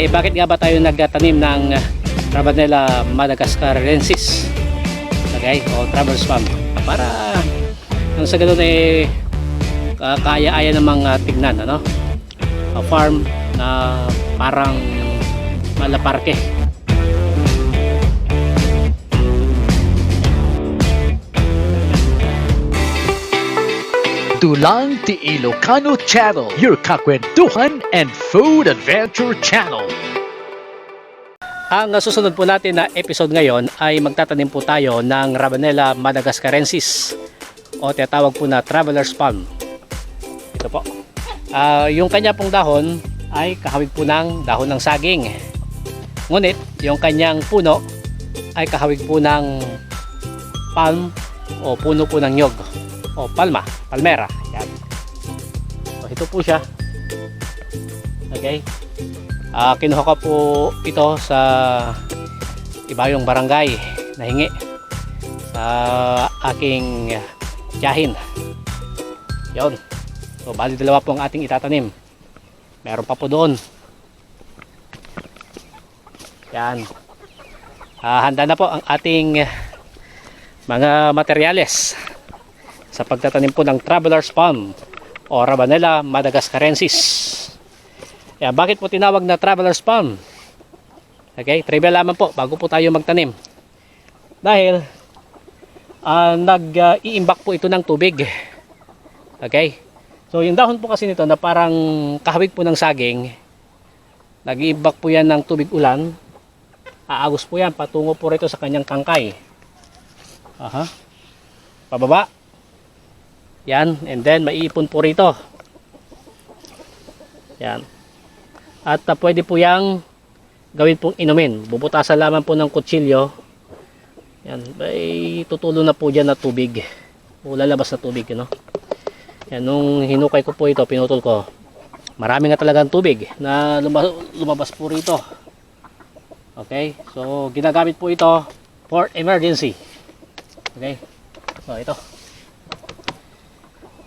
Bakit nga ba tayo nagtanim ng Rabanella madagascarensis? Okay, o traveler's palm. Para nang sa ganun kaya-aya namang tignan, ano? A farm na parang malaparke. Dulang Ti Ilocano Channel, your kakwentuhan and food adventure channel. Ang susunod po natin na episode ngayon ay magtatanim po tayo ng Rabanella madagascarensis o tinatawag po na traveler's palm. Ito po. Yung kanya pong dahon ay kahawig po ng dahon ng saging. Ngunit yung kanyang puno ay kahawig po ng palm o puno po ng nyog o palmera. Yan. So, ito po siya. Okay. Kinuha ko po ito sa Ibayong Barangay na hingi sa aking tiyahin. Yon. So bali dalawa po ang ating itatanim. Meron pa po doon. Yan. Handa na po ang ating mga materyales sa pagtatanim po ng traveler's palm o Rabanella madagascarensis. Yan, bakit po tinawag na traveler's palm? Okay, trivia lamang po bago po tayo magtanim. Dahil nag-iimbak po ito ng tubig. Okay? So yung dahon po kasi nito na parang kahawig po ng saging, nag-iimbak po yan ng tubig ulan. Aagos po yan patungo po rito sa kanyang tangkay. Pababa. Yan, and then maiipon po rito. Yan. At pwede po yang gawin pong inumin. Bubutasan lamang po ng kutsilyo. Yan, ay tutulo na po dyan na tubig. O lalabas na tubig, no? Yan, nung hinukay ko po ito, pinutol ko. Marami nga talagang tubig na lumabas po rito. Okay, so ginagamit po ito for emergency. Okay, so ito.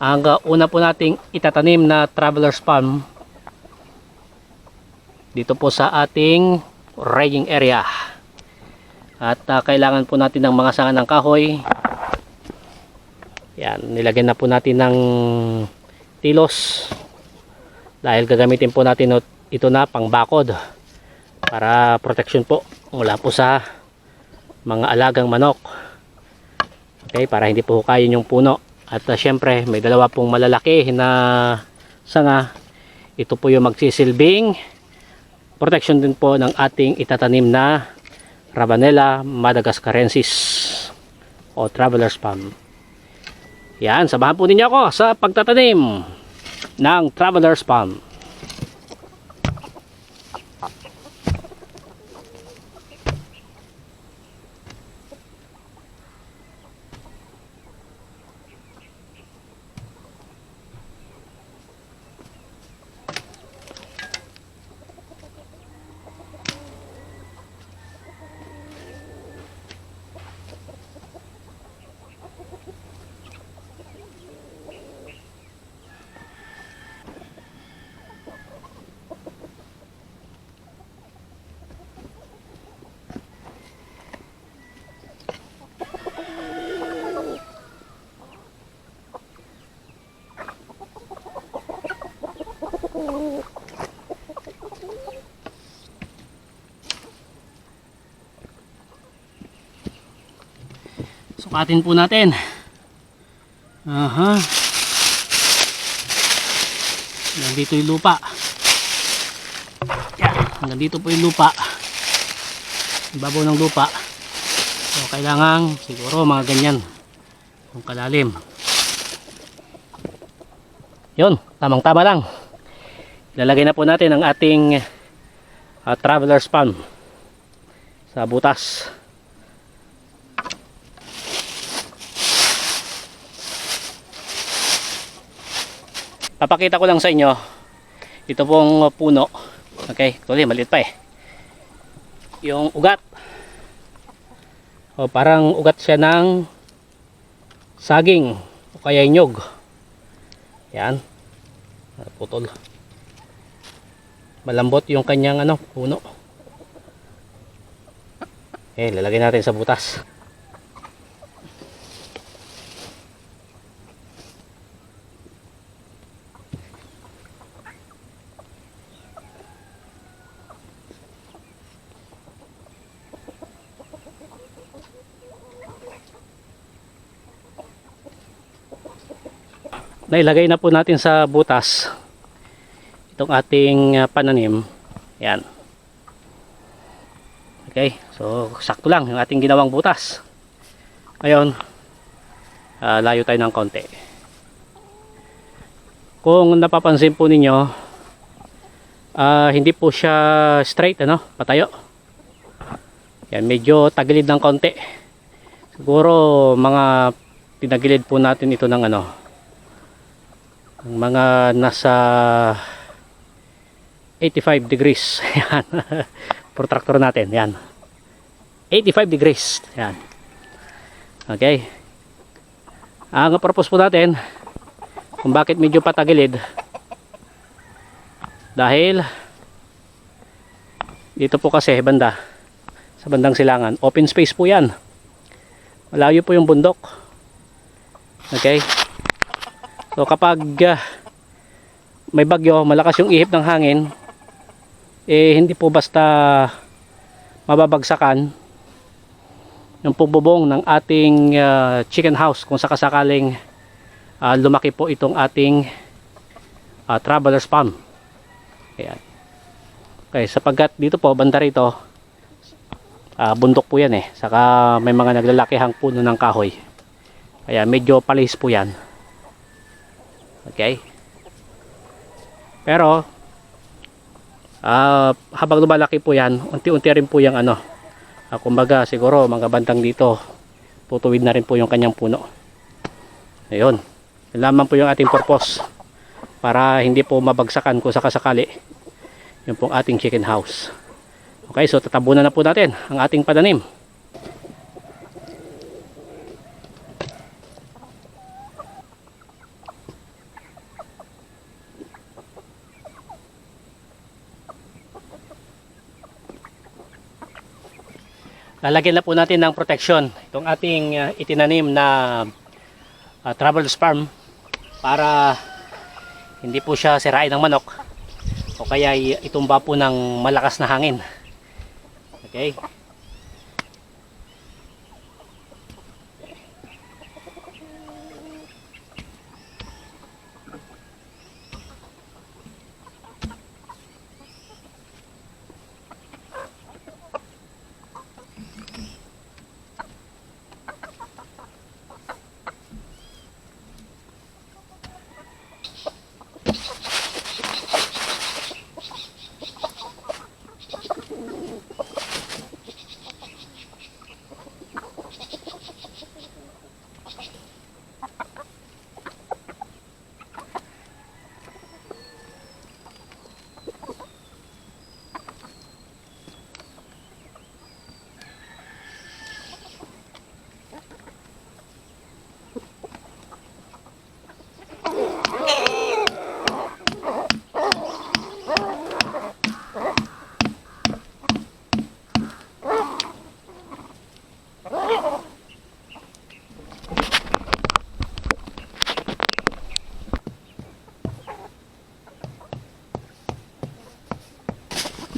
Ang una po nating itatanim na traveler's palm dito po sa ating raging area. At kailangan po natin ng mga sanga ng kahoy. Yan, nilagyan na po natin ng tilos. Dahil gagamitin po natin ito na pangbakod para protection po mula po sa mga alagang manok. Okay, para hindi po hukayin yung puno. At syempre may dalawa pong malalaki na sanga. Ito po yung magsisilbing protection din po ng ating itatanim na Rabanella madagascarensis o traveler's palm. Yan, samahan po ninyo ako sa pagtatanim ng traveler's palm. Sukatin po natin. Nandito yung lupa. Yan, nandito po yung lupa. Ibabaw ng lupa. So kailangan siguro mga ganyan. Kung kalalim. Yun, tamang tama lang. Ilalagay na po natin ang ating traveler's palm sa butas. Papakita ko lang sa inyo ito pong puno. Okay, tuloy maliit pa yung ugat. Parang ugat siya ng saging o kaya nyog. Yan, putol. malambot yung kanyang puno. Okay, lalagay natin sa butas. Nailagay na po natin sa butas itong ating pananim. Yan. Okay, so sakto lang yung ating ginawang butas. Ngayon, layo tayo ng konti. Kung napapansin po ninyo, hindi po siya straight, patayo. Yan, medyo tagilid ng konti. Siguro mga pinagilid po natin ito ng mga nasa 85 degrees. Yan. Protractor natin. Yan. 85 degrees. Yan. Okay. Ang purpose po natin kung bakit medyo patagilid, dahil dito po kasi banda sa bandang silangan, open space po yan. Malayo po yung bundok. Okay. So kapag may bagyo, malakas yung ihip ng hangin, hindi po basta mababagsakan yung pububong ng ating chicken house kung sakasakaling lumaki po itong ating traveler's palm. Ayan. Okay, sapagkat dito po, banda rito, bundok po yan saka may mga naglalakihang puno ng kahoy, kaya medyo palis po yan. Okay. Pero habang lumalaki po yan, unti-unti rin po yung kumbaga siguro mga bandang dito tutuwid na rin po yung kanyang puno. Ayun. Yun lamang po yung ating purpose, para hindi po mabagsakan kung sakasakali yung pong ating chicken house. Okay, so tatabunan na po natin ang ating pananim. Lalagyan na po natin ng protection itong ating itinanim na traveler's palm, para hindi po siya sirain ng manok o kaya itumba po ng malakas na hangin. Okay.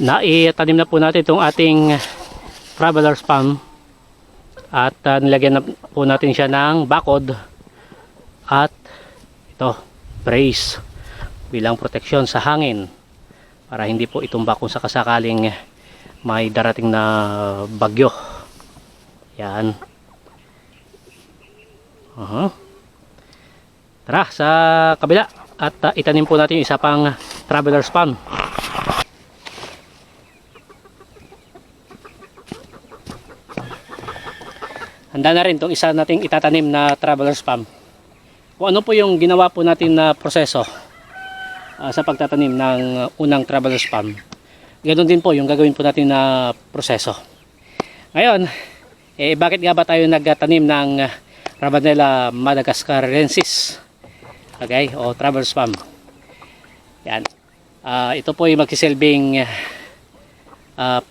Naitanim na po natin itong ating traveler's palm at nilagyan na po natin siya ng bakod at ito, brace bilang proteksyon sa hangin para hindi po itumba kung sakasakaling may darating na bagyo. Yan. Tara sa kabila at itanim po natin yung isa pang traveler's palm. Handa na rin itong isa nating itatanim na traveler's palm. Kung ano po yung ginawa po natin na proseso sa pagtatanim ng unang traveler's palm, ganoon din po yung gagawin po natin na proseso. Ngayon, bakit nga ba tayo nagtanim ng Rabanella madagascarensis? Okay, o traveler's palm. Yan. Ito po ay magsisilbing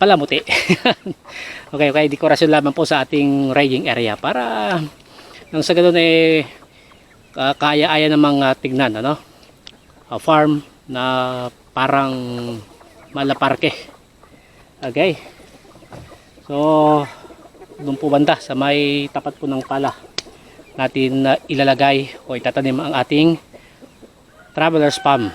palamuti. Okay, dekorasyon lamang po sa ating riding area para nang sa ganun kaya-aya namang tignan, ano? Farm na parang malaparke. Okay. So, doon po banda sa may tapat po ng pala natin ilalagay o itatanim ang ating traveler's palm.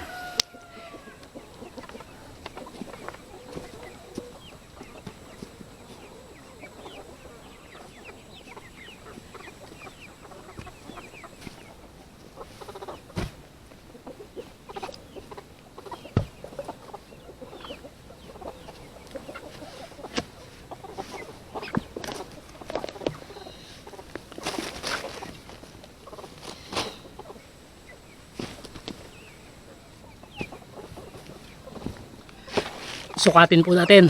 Sukatin po natin.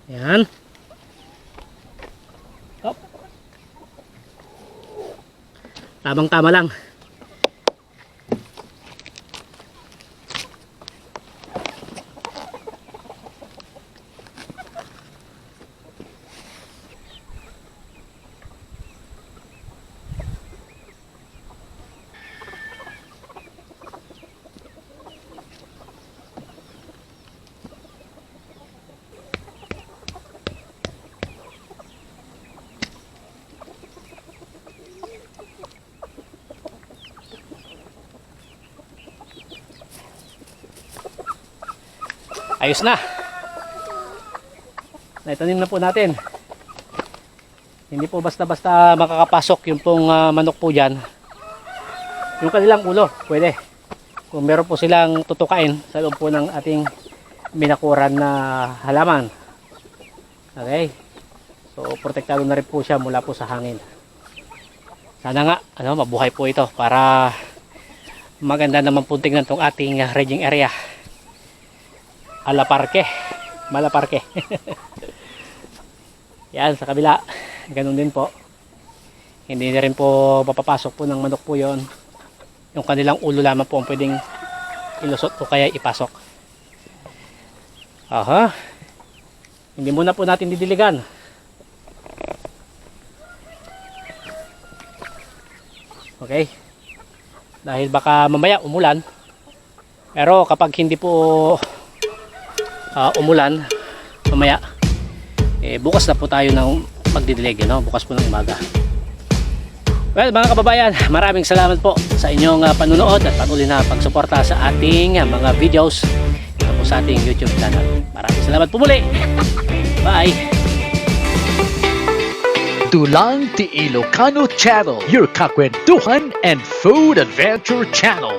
Yan. Hop. Tamang-tama lang. Ayos na. Naitanim na po natin. Hindi po basta-basta makakapasok yung pong manok po dyan. Yung kanilang ulo, pwede. Kung meron po silang tutukain sa loob po ng ating binakuran na halaman. Okay. So, protektado na rin po siya mula po sa hangin. Sana nga, mabuhay po ito para maganda naman po tingnan itong ating raging area. Alaparke, malaparke. Yan, sa kabila. Ganun din po. Hindi na rin po papapasok po ng manok po yon. Yung kanilang ulo lamang po ang pwedeng ilusot o kaya ipasok. Aha. Hindi muna po natin didiligan. Okay. Dahil baka mamaya umulan. Pero kapag hindi po umulan mamaya, bukas na po tayo ng pagdidilig, bukas po ng umaga. Well, mga kababayan, maraming salamat po sa inyong panunood at patuloy na pagsuporta sa ating mga videos dito po sa ating YouTube channel. Maraming salamat po muli. Bye! Dulang Ti Ilocano Channel, your kakwentuhan and food adventure channel.